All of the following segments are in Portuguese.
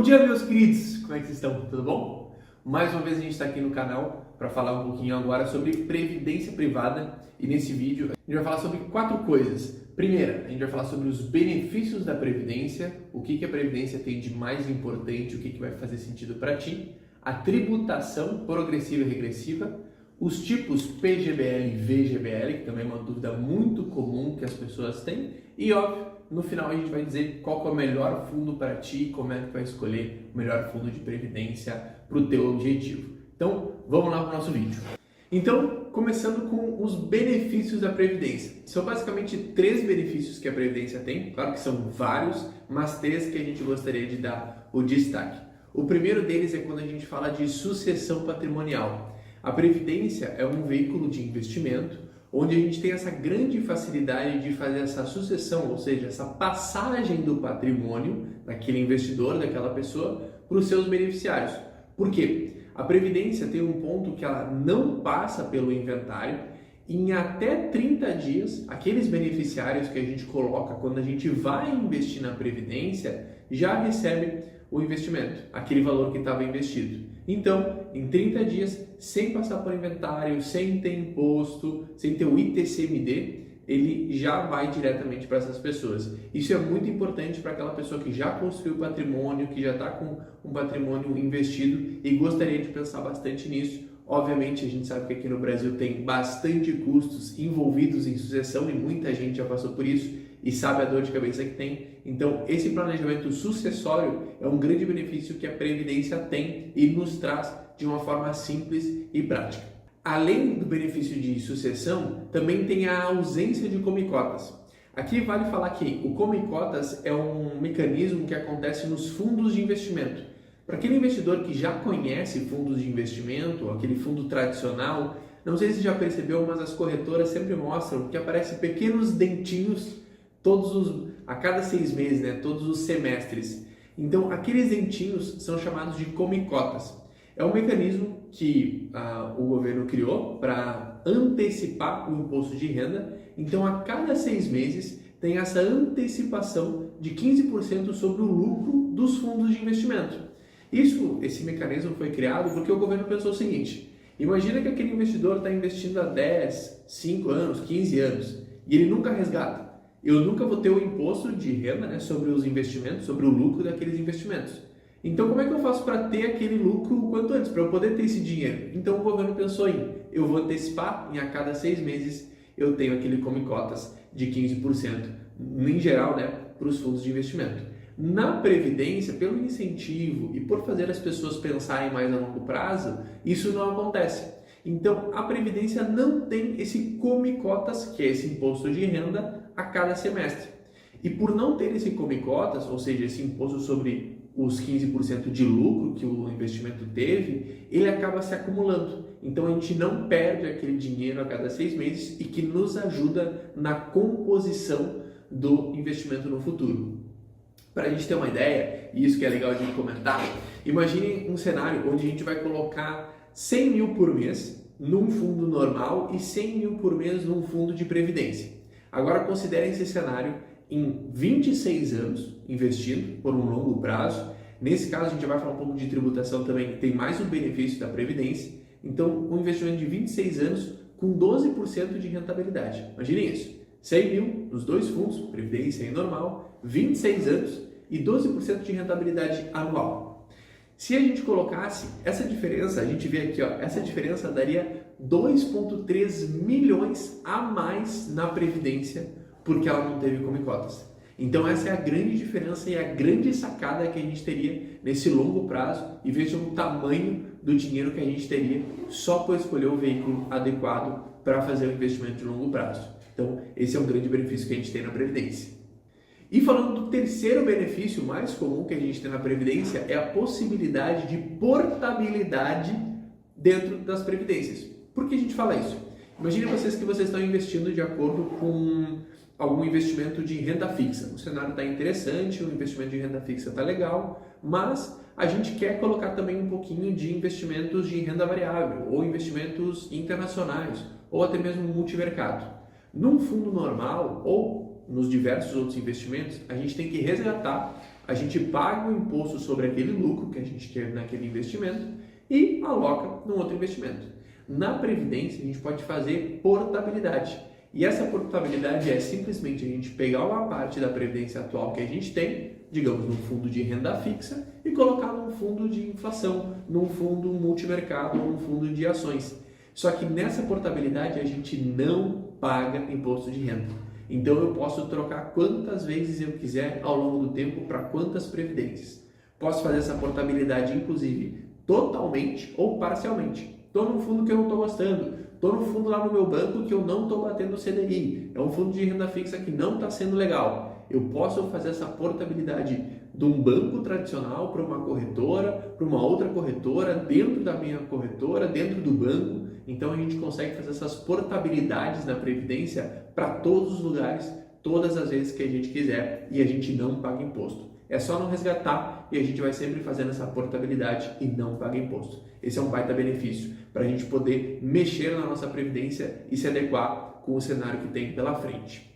dia, meus queridos! Como é que vocês estão? Tudo bom? Mais uma vez a gente está aqui no canal para falar um pouquinho agora sobre previdência privada e nesse vídeo a gente vai falar sobre 4 coisas. Primeira, a gente vai falar sobre os benefícios da previdência, o que a previdência tem de mais importante, o que vai fazer sentido para ti, a tributação progressiva e regressiva, os tipos PGBL e VGBL, que também é uma dúvida muito comum que as pessoas têm, e óbvio, no final a gente vai dizer qual que é o melhor fundo para ti, como é que vai escolher o melhor fundo de previdência para o teu objetivo. Então, vamos lá para o nosso vídeo. Então, começando com os benefícios da previdência. São basicamente 3 benefícios que a previdência tem, claro que são vários, mas 3 que a gente gostaria de dar o destaque. O primeiro deles é quando a gente fala de sucessão patrimonial. A previdência é um veículo de investimento onde a gente tem essa grande facilidade de fazer essa sucessão, ou seja, essa passagem do patrimônio daquele investidor, daquela pessoa, para os seus beneficiários. Por quê? A previdência tem um ponto que ela não passa pelo inventário. Em até 30 dias, aqueles beneficiários que a gente coloca quando a gente vai investir na previdência já recebe o investimento, aquele valor que estava investido. Então, em 30 dias, sem passar por inventário, sem ter imposto, sem ter o ITCMD, ele já vai diretamente para essas pessoas. Isso é muito importante para aquela pessoa que já construiu patrimônio, que já está com um patrimônio investido e gostaria de pensar bastante nisso. Obviamente, a gente sabe que aqui no Brasil tem bastante custos envolvidos em sucessão e muita gente já passou por isso e sabe a dor de cabeça que tem. Então, esse planejamento sucessório é um grande benefício que a Previdência tem e nos traz de uma forma simples e prática. Além do benefício de sucessão, também tem a ausência de come-cotas. Aqui vale falar que o come-cotas é um mecanismo que acontece nos fundos de investimento. Para aquele investidor que já conhece fundos de investimento, aquele fundo tradicional, não sei se já percebeu, mas as corretoras sempre mostram que aparecem pequenos dentinhos a cada 6 meses, né? Todos os semestres. Então, aqueles dentinhos são chamados de come-cotas. É um mecanismo que o governo criou para antecipar o imposto de renda. Então, a cada 6 meses tem essa antecipação de 15% sobre o lucro dos fundos de investimento. Esse mecanismo foi criado porque o governo pensou o seguinte: imagina que aquele investidor está investindo há 10, 5 anos, 15 anos e ele nunca resgata. Eu nunca vou ter o imposto de renda, né, sobre os investimentos, sobre o lucro daqueles investimentos. Então, como é que eu faço para ter aquele lucro o quanto antes, para eu poder ter esse dinheiro? Então, o governo pensou eu vou antecipar, e a cada 6 meses eu tenho aquele come-cotas de 15%, em geral, né, para os fundos de investimento. Na Previdência, pelo incentivo e por fazer as pessoas pensarem mais a longo prazo, isso não acontece. Então, a Previdência não tem esse come-cotas, que é esse imposto de renda, a cada semestre. E por não ter esse come-cotas, ou seja, esse imposto sobre os 15% de lucro que o investimento teve, ele acaba se acumulando. Então, a gente não perde aquele dinheiro a cada 6 meses e que nos ajuda na composição do investimento no futuro. Para a gente ter uma ideia, e isso que é legal de comentar, imagine um cenário onde a gente vai colocar 100 mil por mês num fundo normal e 100 mil por mês num fundo de previdência. Agora considerem esse cenário em 26 anos investindo por um longo prazo. Nesse caso a gente vai falar um pouco de tributação também, que tem mais um benefício da previdência. Então, um investimento de 26 anos com 12% de rentabilidade. Imaginem isso, 100 mil nos 2 fundos, previdência e normal, 26 anos e 12% de rentabilidade anual. Se a gente colocasse essa diferença, a gente vê aqui, essa diferença daria 2,3 milhões a mais na Previdência, porque ela não teve come-cotas. Então essa é a grande diferença e a grande sacada que a gente teria nesse longo prazo, e vejam o tamanho do dinheiro que a gente teria só por escolher o veículo adequado para fazer o investimento de longo prazo. Então esse é um grande benefício que a gente tem na Previdência. E falando do terceiro benefício mais comum que a gente tem na Previdência, é a possibilidade de portabilidade dentro das previdências. Por que a gente fala isso? Imagine vocês que vocês estão investindo de acordo com algum investimento de renda fixa. O cenário está interessante, o investimento de renda fixa está legal, mas a gente quer colocar também um pouquinho de investimentos de renda variável, ou investimentos internacionais, ou até mesmo multimercado. Num fundo normal, ou nos diversos outros investimentos, a gente tem que resgatar, a gente paga o imposto sobre aquele lucro que a gente teve naquele investimento e aloca num outro investimento. Na Previdência, a gente pode fazer portabilidade. E essa portabilidade é simplesmente a gente pegar uma parte da Previdência atual que a gente tem, digamos, num fundo de renda fixa, e colocar num fundo de inflação, num fundo multimercado, num fundo de ações. Só que nessa portabilidade a gente não paga imposto de renda. Então eu posso trocar quantas vezes eu quiser ao longo do tempo para quantas previdências. Posso fazer essa portabilidade, inclusive, totalmente ou parcialmente. Estou num fundo que eu não estou gostando, estou no fundo lá no meu banco que eu não estou batendo o CDI, é um fundo de renda fixa que não está sendo legal. Eu posso fazer essa portabilidade de um banco tradicional para uma corretora, para uma outra corretora, dentro da minha corretora, dentro do banco. Então a gente consegue fazer essas portabilidades na Previdência para todos os lugares, todas as vezes que a gente quiser, e a gente não paga imposto. É só não resgatar e a gente vai sempre fazendo essa portabilidade e não paga imposto. Esse é um baita benefício para a gente poder mexer na nossa Previdência e se adequar com o cenário que tem pela frente.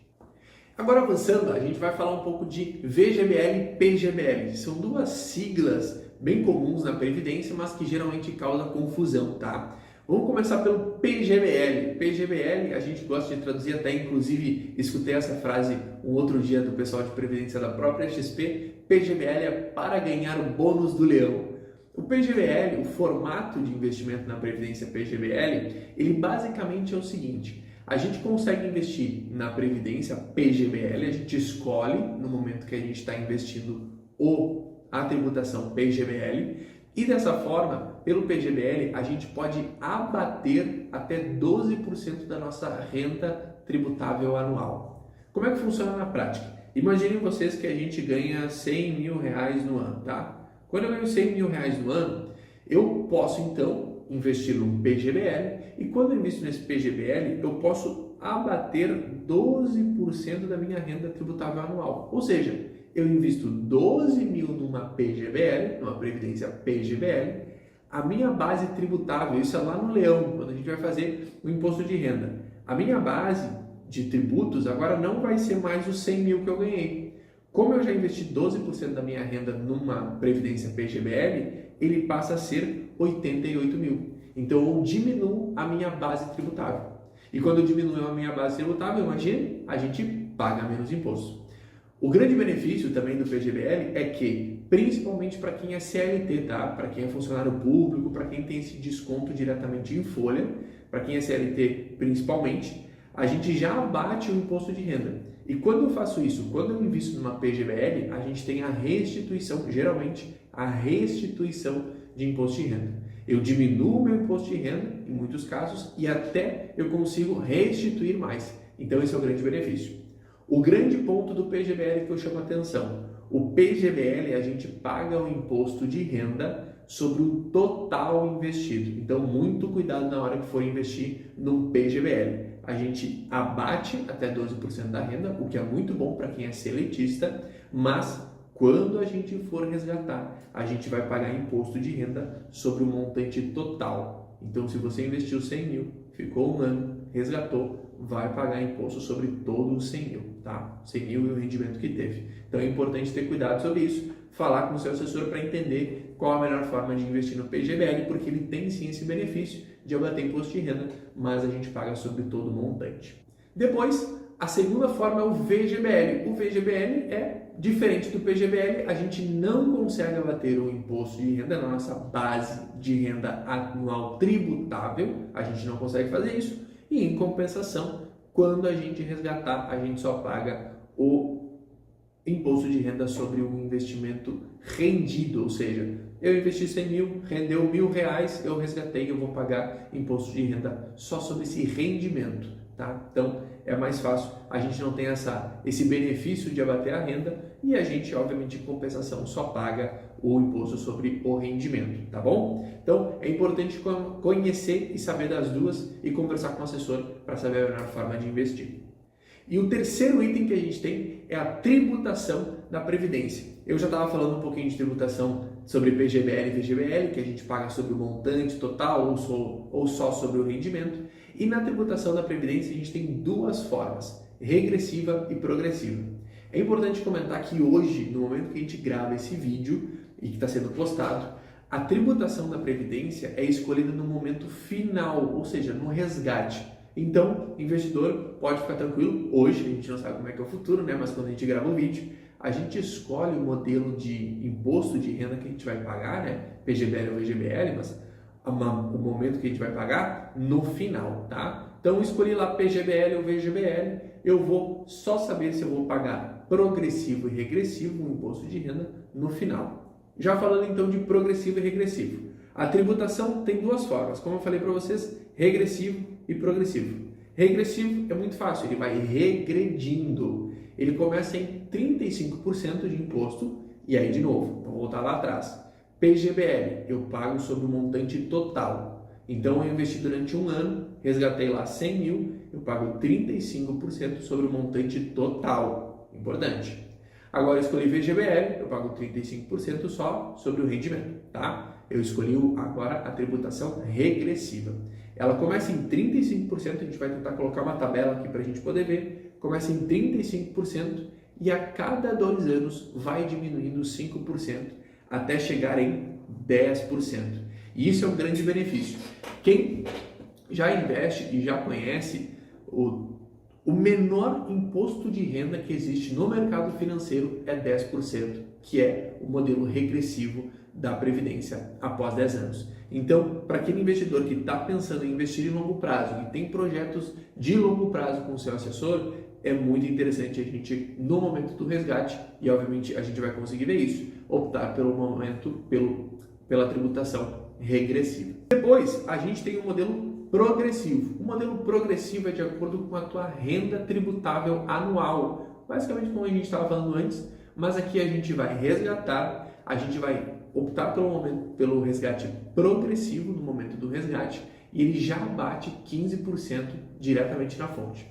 Agora avançando, a gente vai falar um pouco de VGBL e PGBL. São duas siglas bem comuns na Previdência, mas que geralmente causam confusão, tá? Vamos começar pelo PGBL. PGBL a gente gosta de traduzir, até inclusive escutei essa frase um outro dia do pessoal de Previdência da própria XP. PGBL é para ganhar o bônus do leão. O PGBL, o formato de investimento na Previdência PGBL, ele basicamente é o seguinte: a gente consegue investir na Previdência PGBL, a gente escolhe no momento que a gente está investindo a tributação PGBL, e dessa forma, pelo PGBL, a gente pode abater até 12% da nossa renda tributável anual. Como é que funciona na prática? Imaginem vocês que a gente ganha R$100 mil no ano, tá? Quando eu ganho R$100 mil no ano, eu posso então investir no PGBL, e quando eu invisto nesse PGBL, eu posso abater 12% da minha renda tributável anual. Ou seja, eu invisto 12 mil numa PGBL, numa Previdência PGBL, a minha base tributável, isso é lá no leão, quando a gente vai fazer o imposto de renda, a minha base de tributos agora não vai ser mais os 100 mil que eu ganhei. Como eu já investi 12% da minha renda numa Previdência PGBL, ele passa a ser 88 mil. Então eu diminuo a minha base tributável. E quando eu diminuo a minha base tributável, imagine, a gente paga menos imposto. O grande benefício também do PGBL é que, principalmente para quem é CLT, tá? Para quem é funcionário público, para quem tem esse desconto diretamente em folha, para quem é CLT principalmente, a gente já abate o imposto de renda. E quando eu faço isso, quando eu invisto numa PGBL, a gente tem a restituição, geralmente a restituição de imposto de renda. Eu diminuo o meu imposto de renda, em muitos casos, e até eu consigo restituir mais. Então esse é o grande benefício. O grande ponto do PGBL que eu chamo a atenção: o PGBL a gente paga o imposto de renda sobre o total investido. Então, muito cuidado na hora que for investir no PGBL. A gente abate até 12% da renda, o que é muito bom para quem é seletista, mas quando a gente for resgatar, a gente vai pagar imposto de renda sobre o montante total. Então, se você investiu 100 mil, ficou um ano, resgatou, vai pagar imposto sobre todos os 100 mil, tá? 100 mil e o rendimento que teve. Então é importante ter cuidado sobre isso, falar com o seu assessor para entender qual a melhor forma de investir no PGBL, porque ele tem sim esse benefício de abater imposto de renda, mas a gente paga sobre todo o montante. Depois, a segunda forma é o VGBL. O VGBL é diferente do PGBL, a gente não consegue abater o imposto de renda na nossa base de renda anual tributável, a gente não consegue fazer isso. E em compensação, quando a gente resgatar, a gente só paga o imposto de renda sobre o investimento rendido, ou seja, eu investi 100 mil, rendeu R$1.000, eu resgatei, eu vou pagar imposto de renda só sobre esse rendimento, tá? Então é mais fácil, a gente não tem esse benefício de abater a renda e a gente, obviamente, em compensação, só paga o imposto sobre o rendimento, tá bom? Então é importante conhecer e saber das duas e conversar com o assessor para saber a melhor forma de investir. E o terceiro item que a gente tem é a tributação da Previdência. Eu já estava falando um pouquinho de tributação sobre PGBL e VGBL, que a gente paga sobre o montante total ou só sobre o rendimento. E na tributação da Previdência a gente tem duas formas. regressiva e progressiva. É importante comentar que hoje, no momento que a gente grava esse vídeo e que está sendo postado, a tributação da Previdência é escolhida no momento final, ou seja, no resgate. Então, investidor pode ficar tranquilo, hoje, a gente não sabe como é que é o futuro, né? Mas quando a gente grava o vídeo, a gente escolhe o modelo de imposto de renda que a gente vai pagar, né? PGBL ou VGBL, mas o momento que a gente vai pagar no final, tá? Então, eu escolhi lá PGBL ou VGBL, eu vou só saber se eu vou pagar progressivo e regressivo o imposto de renda no final. Já falando então de progressivo e regressivo. A tributação tem duas formas, como eu falei para vocês, regressivo e progressivo. Regressivo é muito fácil, ele vai regredindo. Ele começa em 35% de imposto e aí de novo, vou voltar lá atrás. PGBL, eu pago sobre o montante total. Então eu investi durante um ano, resgatei lá 100 mil, eu pago 35% sobre o montante total. Importante. Agora eu escolhi VGBL, eu pago 35% só sobre o rendimento, tá? Eu escolhi agora a tributação regressiva. Ela começa em 35%, a gente vai tentar colocar uma tabela aqui para a gente poder ver. Começa em 35% e a cada 2 anos vai diminuindo 5% até chegar em 10%. E isso é um grande benefício. Quem já investe e já conhece o menor imposto de renda que existe no mercado financeiro é 10%, que é o modelo regressivo da Previdência após 10 anos. Então, para aquele investidor que está pensando em investir em longo prazo, que tem projetos de longo prazo com o seu assessor, é muito interessante a gente, no momento do resgate, e obviamente a gente vai conseguir ver isso, optar pela tributação regressiva. Depois, a gente tem o modelo progressivo. O modelo progressivo é de acordo com a tua renda tributável anual, basicamente como a gente estava falando antes, mas aqui a gente vai resgatar, a gente vai optar pelo resgate progressivo no momento do resgate e ele já bate 15% diretamente na fonte.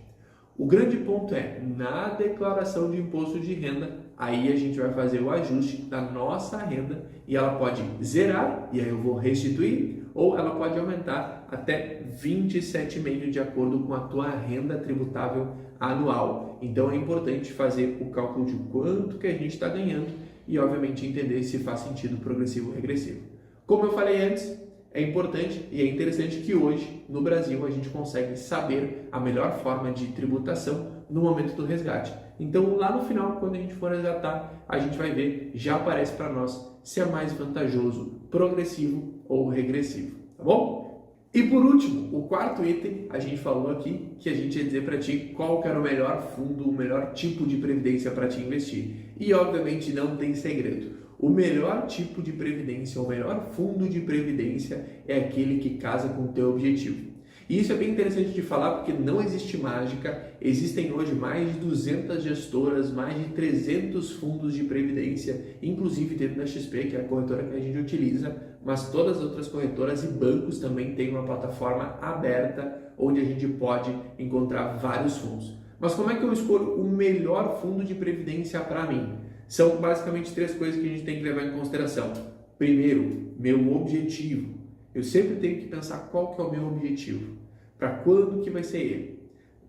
O grande ponto é, na declaração de imposto de renda, aí a gente vai fazer o ajuste da nossa renda e ela pode zerar, e aí eu vou restituir, ou ela pode aumentar até 27,5% de acordo com a tua renda tributável anual. Então é importante fazer o cálculo de quanto que a gente está ganhando e, obviamente, entender se faz sentido progressivo ou regressivo. Como eu falei antes, é importante e é interessante que hoje, no Brasil, a gente consegue saber a melhor forma de tributação no momento do resgate. Então, lá no final, quando a gente for resgatar, a gente vai ver, já aparece para nós se é mais vantajoso progressivo ou regressivo, tá bom? E por último, o quarto item, a gente falou aqui que a gente ia dizer para ti qual que era o melhor fundo, o melhor tipo de previdência para te investir. E obviamente não tem segredo. O melhor tipo de previdência, o melhor fundo de previdência é aquele que casa com o teu objetivo. E isso é bem interessante de falar porque não existe mágica, existem hoje mais de 200 gestoras, mais de 300 fundos de previdência, inclusive dentro da XP, que é a corretora que a gente utiliza, mas todas as outras corretoras e bancos também têm uma plataforma aberta onde a gente pode encontrar vários fundos. Mas como é que eu escolho o melhor fundo de previdência para mim? São basicamente 3 coisas que a gente tem que levar em consideração. Primeiro, meu objetivo. Eu sempre tenho que pensar qual que é o meu objetivo. Para quando que vai ser ele?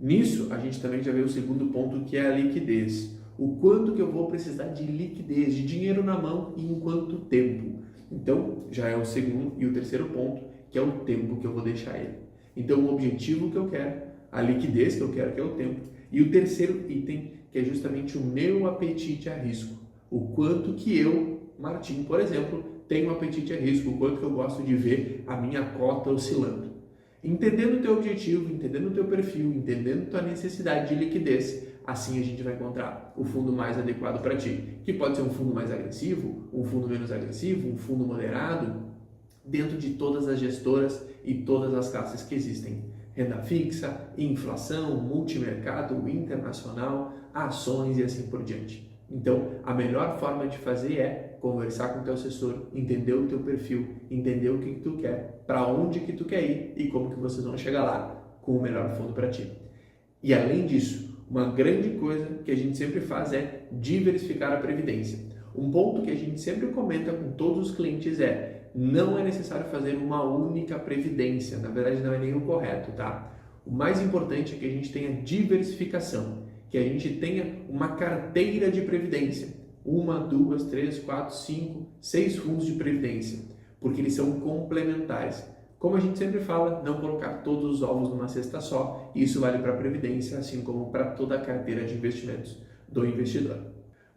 Nisso, a gente também já vê o segundo ponto, que é a liquidez. O quanto que eu vou precisar de liquidez, de dinheiro na mão e em quanto tempo. Então, já é o segundo e o terceiro ponto, que é o tempo que eu vou deixar ele. Então, o objetivo que eu quero, a liquidez que eu quero, que é o tempo. E o terceiro item, que é justamente o meu apetite a risco. O quanto que eu, Martim, por exemplo, tenho um apetite a risco, o quanto que eu gosto de ver a minha cota oscilando. Entendendo o teu objetivo, entendendo o teu perfil, entendendo a tua necessidade de liquidez, assim a gente vai encontrar o fundo mais adequado para ti, que pode ser um fundo mais agressivo, um fundo menos agressivo, um fundo moderado, dentro de todas as gestoras e todas as classes que existem. Renda fixa, inflação, multimercado, internacional, ações e assim por diante. Então, a melhor forma de fazer é conversar com o teu assessor, entender o teu perfil, entender o que tu quer, para onde que tu quer ir e como que vocês vão chegar lá com o melhor fundo para ti. E além disso, uma grande coisa que a gente sempre faz é diversificar a previdência. Um ponto que a gente sempre comenta com todos os clientes é: não é necessário fazer uma única previdência, na verdade não é nem o correto, tá? O mais importante é que a gente tenha diversificação. que a gente tenha uma carteira de previdência. 1, 2, 3, 4, 5, 6 fundos de previdência, porque eles são complementares. Como a gente sempre fala, não colocar todos os ovos numa cesta só, e isso vale para a previdência, assim como para toda a carteira de investimentos do investidor.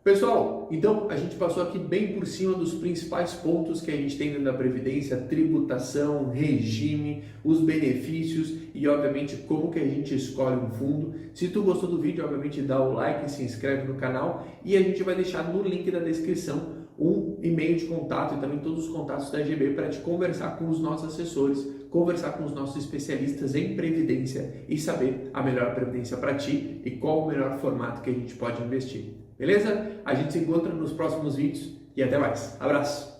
Pessoal, então a gente passou aqui bem por cima dos principais pontos que a gente tem dentro da Previdência: tributação, regime, os benefícios e obviamente como que a gente escolhe um fundo. Se tu gostou do vídeo, obviamente dá o like, se inscreve no canal e a gente vai deixar no link da descrição um e-mail de contato e também todos os contatos da GB para te conversar com os nossos assessores, conversar com os nossos especialistas em Previdência e saber a melhor Previdência para ti e qual o melhor formato que a gente pode investir. Beleza? A gente se encontra nos próximos vídeos e até mais. Abraço!